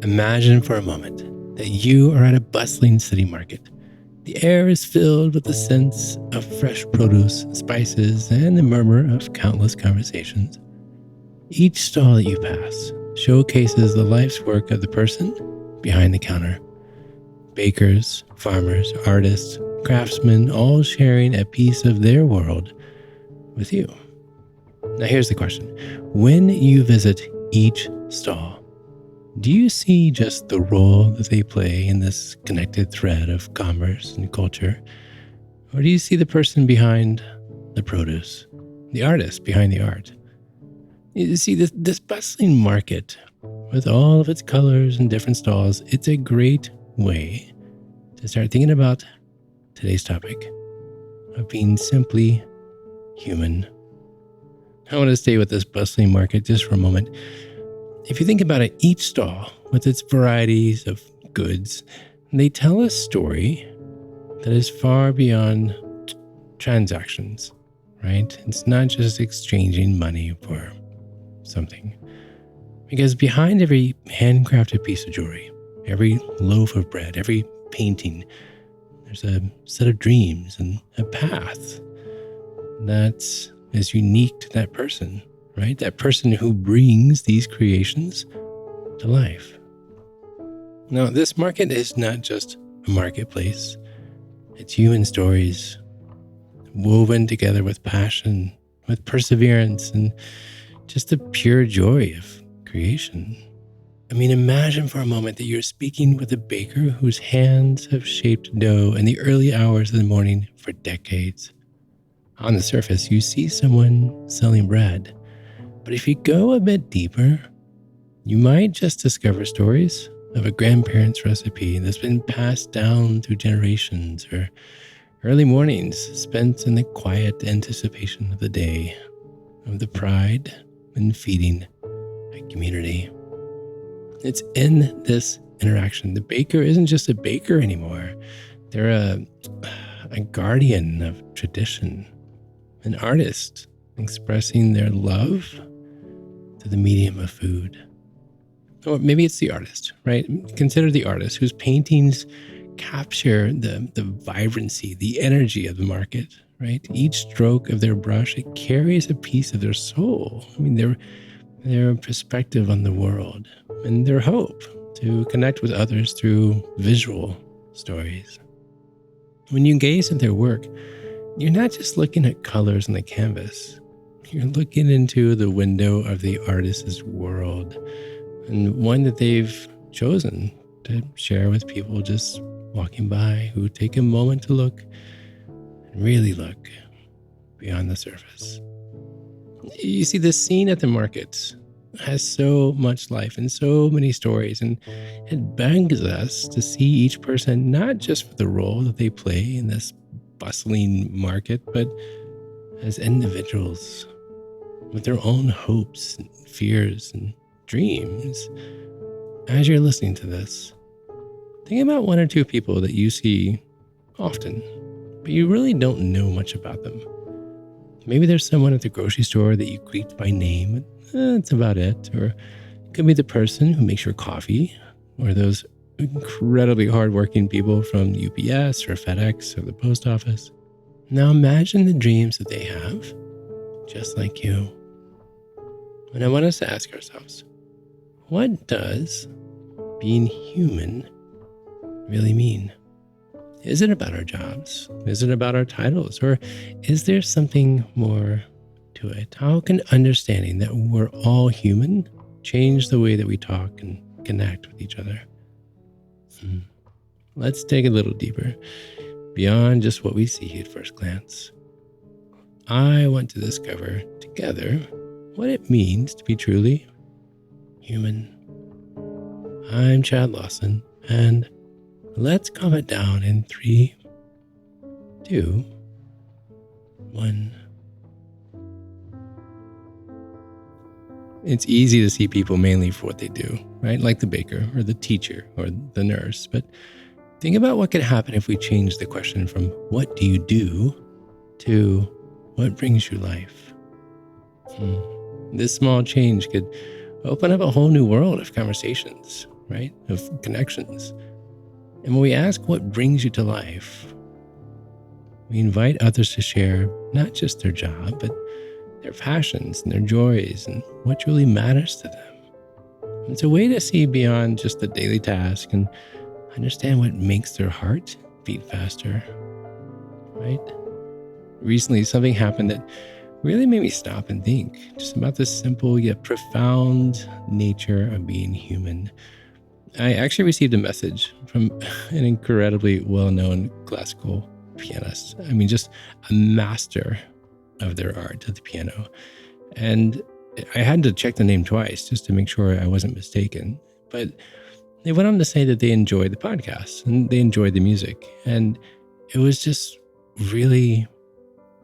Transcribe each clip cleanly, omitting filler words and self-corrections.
Imagine for a moment that you are at a bustling city market. The air is filled with the scents of fresh produce, spices, and the murmur of countless conversations. Each stall that you pass showcases the life's work of the person behind the counter. Bakers, farmers, artists, craftsmen, all sharing a piece of their world with you. Now here's the question. When you visit each stall, do you see just the role that they play in this connected thread of commerce and culture? Or do you see the person behind the produce, the artist behind the art? You see, this bustling market, with all of its colors and different stalls, it's a great way to start thinking about today's topic of being simply human. I want to stay with this bustling market just for a moment. If you think about it, each stall with its varieties of goods, they tell a story that is far beyond transactions, right? It's not just exchanging money for something. Because behind every handcrafted piece of jewelry, every loaf of bread, every painting, there's a set of dreams and a path that is unique to that person, right? That person who brings these creations to life. Now, this market is not just a marketplace. It's human stories woven together with passion, with perseverance, and just the pure joy of creation. I mean, imagine for a moment that you're speaking with a baker whose hands have shaped dough in the early hours of the morning for decades. On the surface, you see someone selling bread. But if you go a bit deeper, you might just discover stories of a grandparent's recipe that's been passed down through generations, or early mornings spent in the quiet anticipation of the day, of the pride in feeding a community. It's in this interaction. The baker isn't just a baker anymore. They're a guardian of tradition, an artist expressing their love to the medium of food. Or maybe it's the artist, right? Consider the artist whose paintings capture the vibrancy, the energy of the market, right? Each stroke of their brush, it carries a piece of their soul. I mean, their perspective on the world and their hope to connect with others through visual stories. When you gaze at their work, you're not just looking at colors on the canvas. You're looking into the window of the artist's world, and one that they've chosen to share with people just walking by who take a moment to look and really look beyond the surface. You see, this scene at the market has so much life and so many stories, and it begs us to see each person not just for the role that they play in this bustling market, but as individuals with their own hopes and fears and dreams. As you're listening to this, think about one or two people that you see often, but you really don't know much about them. Maybe there's someone at the grocery store that you greet by name. That's about it. Or it could be the person who makes your coffee, or those incredibly hardworking people from UPS or FedEx or the post office. Now imagine the dreams that they have, just like you. And I want us to ask ourselves, what does being human really mean? Is it about our jobs? Is it about our titles? Or is there something more to it? How can understanding that we're all human change the way that we talk and connect with each other? Let's dig a little deeper, beyond just what we see at first glance. I want to discover together what it means to be truly human. I'm Chad Lawson, and let's calm it down in 3, 2, 1. It's easy to see people mainly for what they do, right? Like the baker or the teacher or the nurse. But think about what could happen if we change the question from what do you do to what brings you life? This small change could open up a whole new world of conversations, right? Of connections. And when we ask what brings you to life, we invite others to share not just their job, but their passions and their joys and what truly matters to them. It's a way to see beyond just the daily task and understand what makes their heart beat faster, right? Recently, something happened that really made me stop and think just about the simple yet profound nature of being human. I actually received a message from an incredibly well-known classical pianist. I mean, just a master of their art of the piano. And I had to check the name twice just to make sure I wasn't mistaken. But they went on to say that they enjoyed the podcast and they enjoyed the music. And it was just really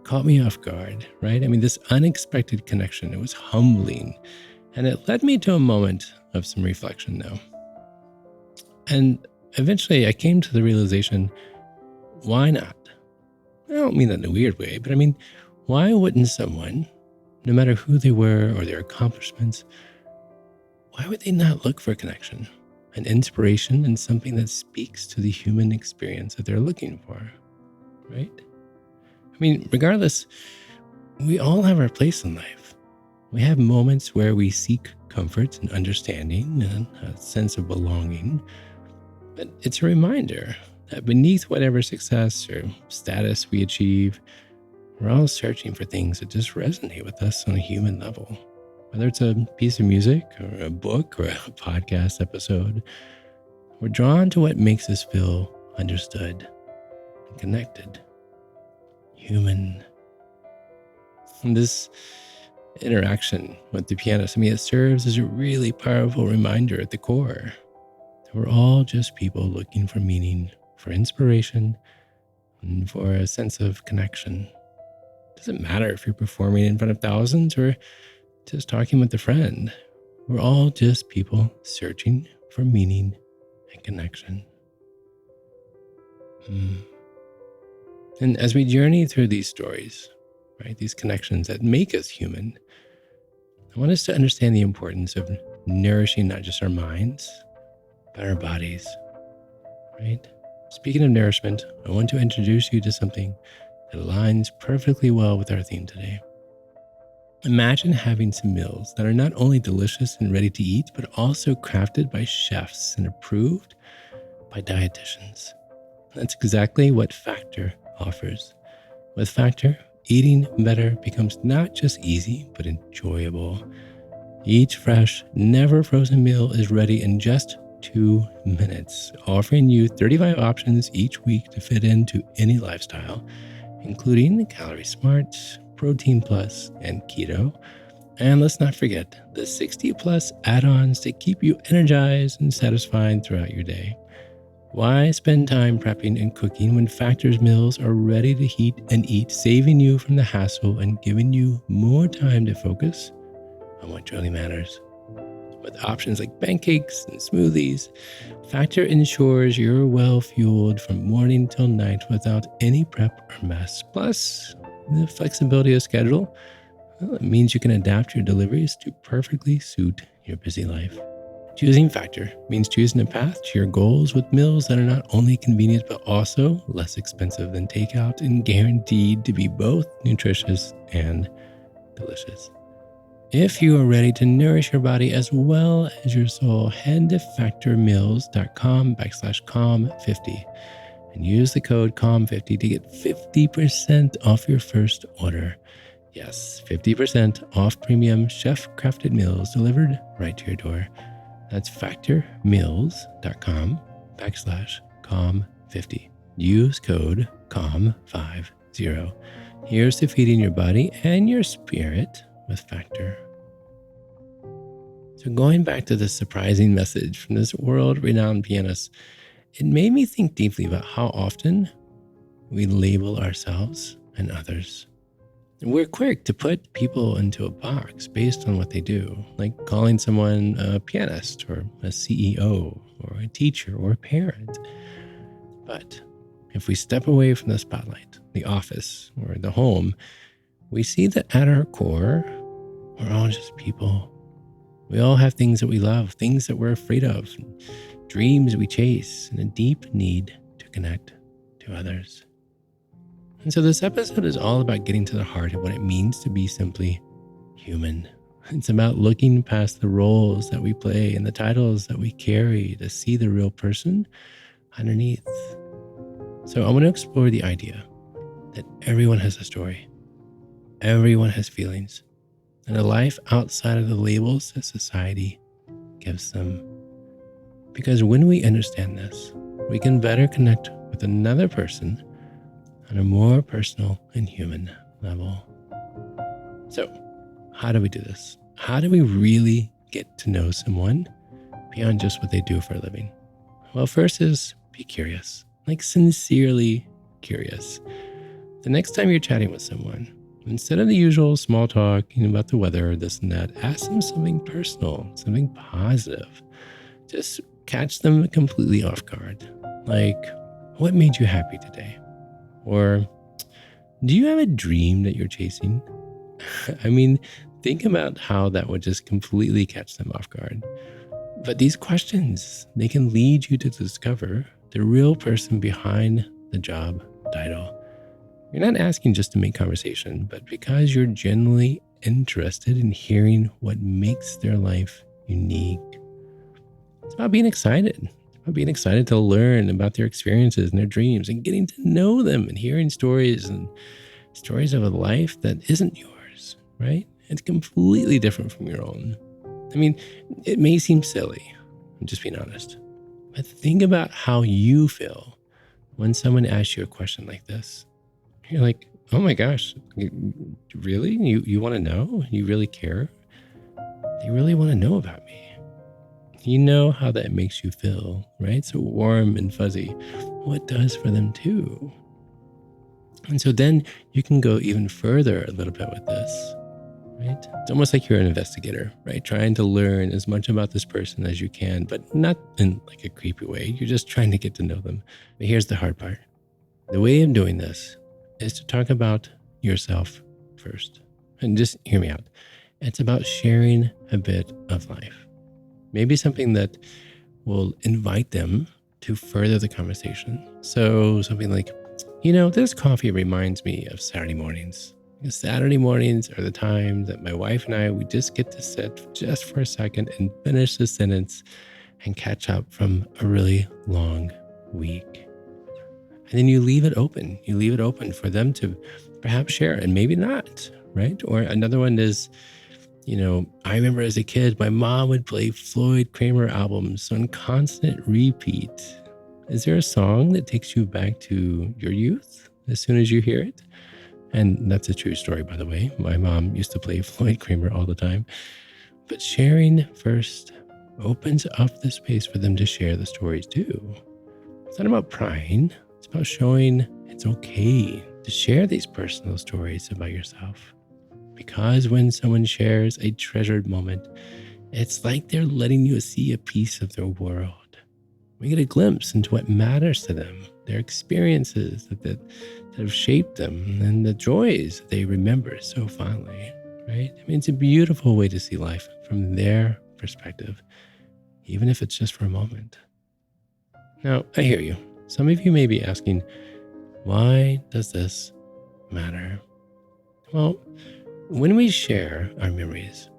caught me off guard, right? I mean, this unexpected connection, it was humbling. And it led me to a moment of some reflection now. And eventually I came to the realization, why not? I don't mean that in a weird way, but I mean, why wouldn't someone, no matter who they were or their accomplishments, why would they not look for a connection, an inspiration, and something that speaks to the human experience that they're looking for, right? I mean, regardless, we all have our place in life. We have moments where we seek comfort and understanding and a sense of belonging. But it's a reminder that beneath whatever success or status we achieve, we're all searching for things that just resonate with us on a human level. Whether it's a piece of music or a book or a podcast episode, we're drawn to what makes us feel understood and connected, human. And this interaction with the pianist, I mean, it serves as a really powerful reminder at the core that we're all just people looking for meaning, for inspiration, and for a sense of connection. It doesn't matter if you're performing in front of thousands or just talking with a friend. We're all just people searching for meaning and connection. And as we journey through these stories, right, these connections that make us human, I want us to understand the importance of nourishing not just our minds, but our bodies, right? Speaking of nourishment, I want to introduce you to something that aligns perfectly well with our theme today. Imagine having some meals that are not only delicious and ready to eat, but also crafted by chefs and approved by dietitians. That's exactly what Factor offers. With Factor, eating better becomes not just easy, but enjoyable. Each fresh, never frozen meal is ready in just 2 minutes, offering you 35 options each week to fit into any lifestyle, including Calorie Smart, Protein Plus, and Keto. And let's not forget the 60 plus add-ons to keep you energized and satisfied throughout your day. Why spend time prepping and cooking when Factor's meals are ready to heat and eat, saving you from the hassle and giving you more time to focus on what truly matters? With options like pancakes and smoothies, Factor ensures you're well-fueled from morning till night without any prep or mess. Plus, the flexibility of schedule, well, it means you can adapt your deliveries to perfectly suit your busy life. Choosing Factor means choosing a path to your goals with meals that are not only convenient, but also less expensive than takeout and guaranteed to be both nutritious and delicious. If you are ready to nourish your body as well as your soul, head to factormeals.com/calm50 and use the code CALM50 to get 50% off your first order. Yes, 50% off premium chef-crafted meals delivered right to your door. That's factormeals.com/calm50. Use code CALM50. Here's to feeding your body and your spirit with Factor. So going back to this surprising message from this world-renowned pianist, it made me think deeply about how often we label ourselves and others. We're quick to put people into a box based on what they do, like calling someone a pianist or a CEO or a teacher or a parent. But if we step away from the spotlight, the office, or the home, we see that at our core, we're all just people We all have things that we love, things that we're afraid of, dreams we chase, and a deep need to connect to others. And so this episode is all about getting to the heart of what it means to be simply human. It's about looking past the roles that we play and the titles that we carry to see the real person underneath. So I want to explore the idea that everyone has a story, everyone has feelings, and a life outside of the labels that society gives them. Because when we understand this, we can better connect with another person on a more personal and human level. So, how do we do this? How do we really get to know someone beyond just what they do for a living? Well, first is be curious, like sincerely curious. The next time you're chatting with someone, instead of the usual small talk about the weather, this and that, ask them something personal, something positive. Just catch them completely off guard. Like, what made you happy today? Or, do you have a dream that you're chasing? I mean, think about how that would just completely catch them off guard. But these questions, they can lead you to discover the real person behind the job title. You're not asking just to make conversation, but because you're genuinely interested in hearing what makes their life unique. It's about being excited. It's about being excited to learn about their experiences and their dreams and getting to know them and hearing stories and stories of a life that isn't yours, right? It's completely different from your own. I mean, it may seem silly, I'm just being honest, but think about how you feel when someone asks you a question like this. You're like, oh my gosh, really? You want to know? You really care? They really want to know about me. You know how that makes you feel, right? So warm and fuzzy. What does for them too? And so then you can go even further a little bit with this, right? It's almost like you're an investigator, right? Trying to learn as much about this person as you can, but not in like a creepy way. You're just trying to get to know them. But here's the hard part. The way of doing this is to talk about yourself first. And just hear me out. It's about sharing a bit of life. Maybe something that will invite them to further the conversation. So something like, this coffee reminds me of Saturday mornings. Because Saturday mornings are the time that my wife and we just get to sit just for a second and finish the sentence and catch up from a really long week. And then you leave it open. You leave it open for them to perhaps share and maybe not, right? Or another one is, I remember as a kid, my mom would play Floyd Kramer albums on constant repeat. Is there a song that takes you back to your youth as soon as you hear it? And that's a true story, by the way. My mom used to play Floyd Kramer all the time. But sharing first opens up the space for them to share the stories too. It's not about prying. It's about showing it's okay to share these personal stories about yourself. Because when someone shares a treasured moment, it's like they're letting you see a piece of their world. We get a glimpse into what matters to them, their experiences that have shaped them, and the joys that they remember so fondly, right? I mean, it's a beautiful way to see life from their perspective, even if it's just for a moment. Now, I hear you. Some of you may be asking, why does this matter? Well, when we share our memories,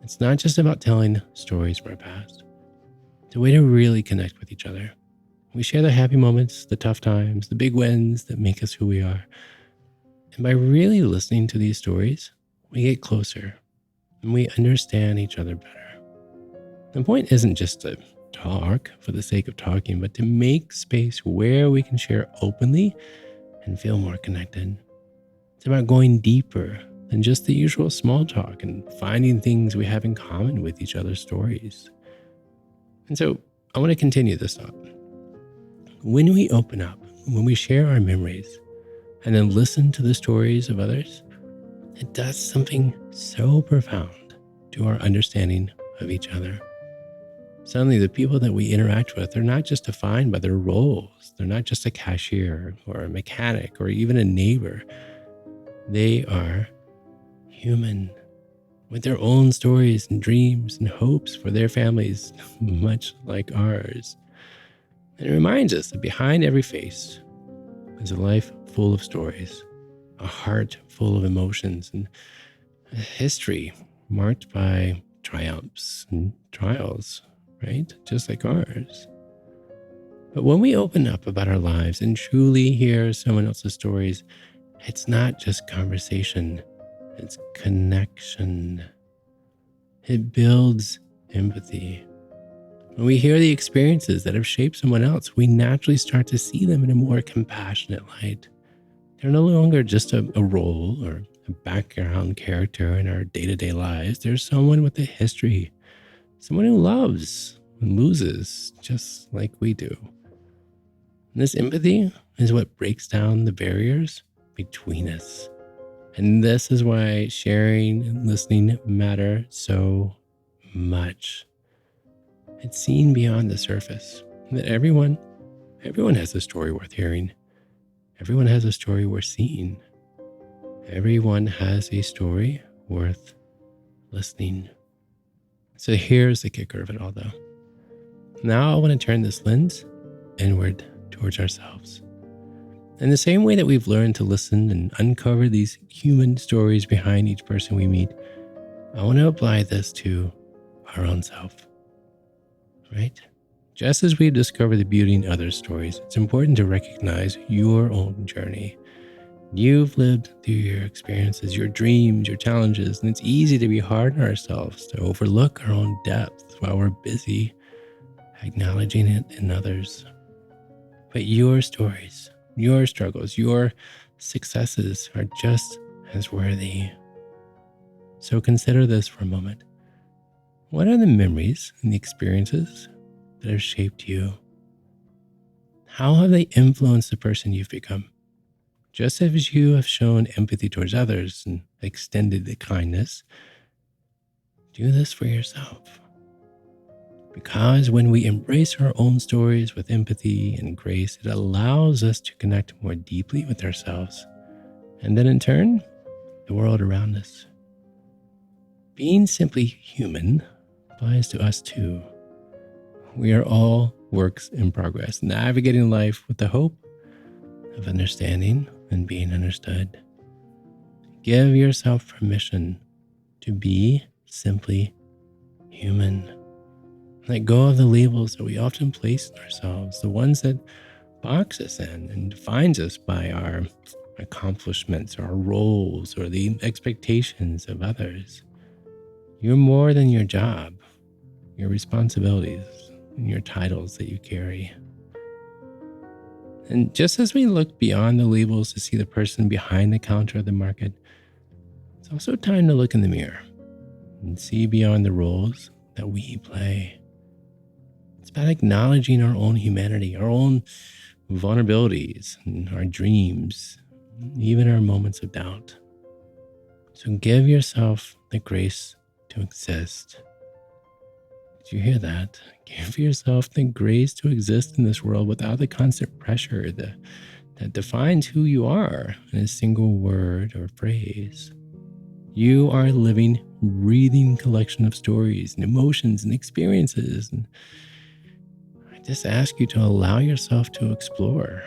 it's not just about telling stories from our past. It's a way to really connect with each other. We share the happy moments, the tough times, the big wins that make us who we are. And by really listening to these stories, we get closer and we understand each other better. The point isn't just to talk for the sake of talking, but to make space where we can share openly and feel more connected. It's about going deeper than just the usual small talk and finding things we have in common with each other's stories. And so I want to continue this thought. When we open up, when we share our memories and then listen to the stories of others, it does something so profound to our understanding of each other. Suddenly, the people that we interact with are not just defined by their roles. They're not just a cashier or a mechanic or even a neighbor. They are human. with their own stories and dreams and hopes for their families, much like ours. And it reminds us that behind every face is a life full of stories, a heart full of emotions, and a history marked by triumphs and trials, right? Just like ours. But when we open up about our lives and truly hear someone else's stories, it's not just conversation, it's connection. It builds empathy. When we hear the experiences that have shaped someone else, we naturally start to see them in a more compassionate light. They're no longer just a role or a background character in our day-to-day lives. They're someone with a history, someone who loves and loses just like we do. And this empathy is what breaks down the barriers between us. And this is why sharing and listening matter so much. It's seen beyond the surface that everyone has a story worth hearing. Everyone has a story worth seeing. Everyone has a story worth listening. So here's the kicker of it all, though. Now I want to turn this lens inward towards ourselves. In the same way that we've learned to listen and uncover these human stories behind each person we meet, I want to apply this to our own self, right? Just as we've discovered the beauty in others' stories, it's important to recognize your own journey. You've lived through your experiences, your dreams, your challenges, and it's easy to be hard on ourselves, to overlook our own depth while we're busy acknowledging it in others. But your stories, your struggles, your successes are just as worthy. So consider this for a moment. What are the memories and the experiences that have shaped you? How have they influenced the person you've become? Just as you have shown empathy towards others and extended the kindness, do this for yourself. Because when we embrace our own stories with empathy and grace, it allows us to connect more deeply with ourselves, and then in turn, the world around us. Being simply human applies to us too. We are all works in progress, navigating life with the hope of understanding and being understood. Give yourself permission to be simply human. Let go of the labels that we often place on ourselves, the ones that box us in and defines us by our accomplishments, our roles, or the expectations of others. You're more than your job, your responsibilities, and your titles that you carry. And just as we look beyond the labels to see the person behind the counter of the market, it's also time to look in the mirror and see beyond the roles that we play. It's about acknowledging our own humanity, our own vulnerabilities, and our dreams, even our moments of doubt. So give yourself the grace to exist. Did you hear that? Give yourself the grace to exist in this world without the constant pressure that defines who you are in a single word or phrase. You are a living, breathing collection of stories and emotions and experiences. And I just ask you to allow yourself to explore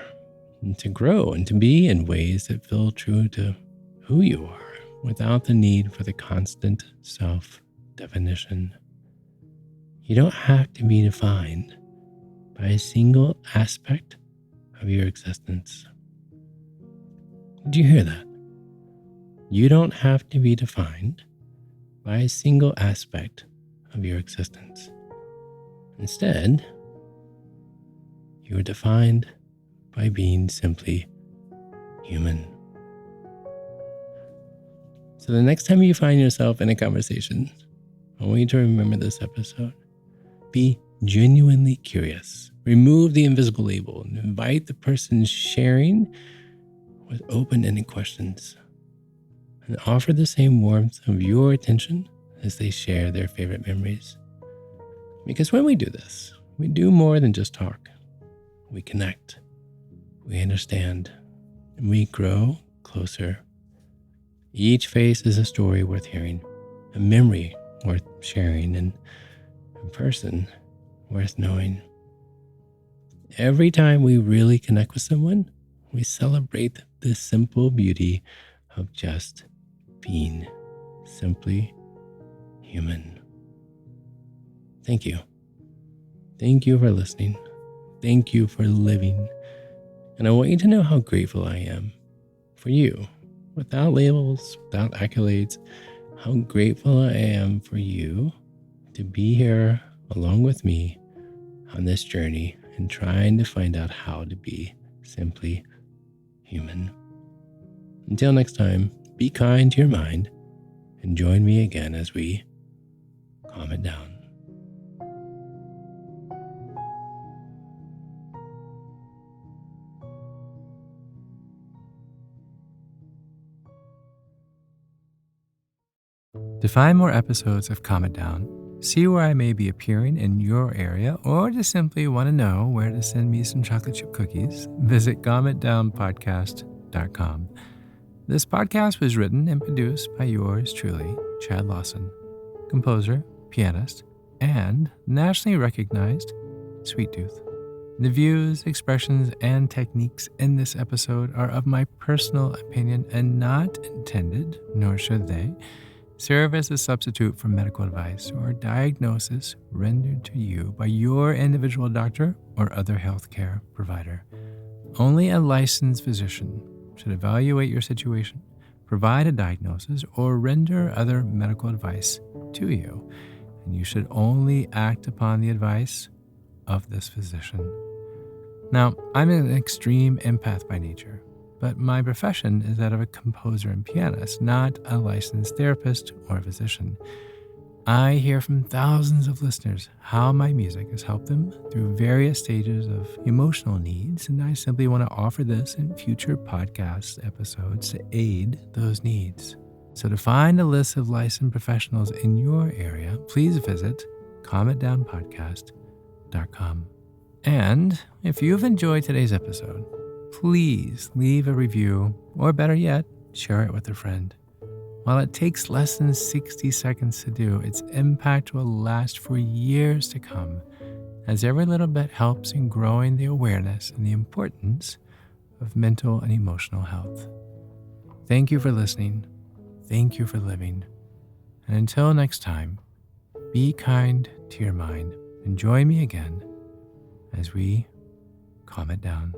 and to grow and to be in ways that feel true to who you are without the need for the constant self-definition. You don't have to be defined by a single aspect of your existence. Did you hear that? You don't have to be defined by a single aspect of your existence. Instead, you are defined by being simply human. So the next time you find yourself in a conversation, I want you to remember this episode. Be genuinely curious. Remove the invisible label and invite the person sharing with open-ended questions. And offer the same warmth of your attention as they share their favorite memories. Because when we do this, we do more than just talk. We connect, we understand, and we grow closer. Each face is a story worth hearing, a memory worth sharing, and a person worth knowing. Every time we really connect with someone, we celebrate the simple beauty of just being simply human. Thank you. Thank you for listening. Thank you for living. And I want you to know how grateful I am for you, without labels, without accolades, how grateful I am for you to be here along with me on this journey and trying to find out how to be simply human. Until next time, be kind to your mind and join me again as we calm it down. To find more episodes of Calm It Down, see where I may be appearing in your area, or just simply want to know where to send me some chocolate chip cookies, visit calmitdownpodcast.com. This podcast was written and produced by yours truly, Chad Lawson, composer, pianist, and nationally recognized sweet tooth. The views, expressions, and techniques in this episode are of my personal opinion and not intended, nor should they, serve as a substitute for medical advice or diagnosis rendered to you by your individual doctor or other healthcare provider. Only a licensed physician should evaluate your situation, provide a diagnosis, or render other medical advice to you, and you should only act upon the advice of this physician. Now, I'm an extreme empath by nature, but my profession is that of a composer and pianist, not a licensed therapist or physician. I hear from thousands of listeners how my music has helped them through various stages of emotional needs, and I simply want to offer this in future podcast episodes to aid those needs. So to find a list of licensed professionals in your area, please visit calmitdownpodcast.com. And if you've enjoyed today's episode, please leave a review, or better yet, share it with a friend. While it takes less than 60 seconds to do, its impact will last for years to come, as every little bit helps in growing the awareness and the importance of mental and emotional health. Thank you for listening. Thank you for living. And until next time, be kind to your mind and join me again as we calm it down.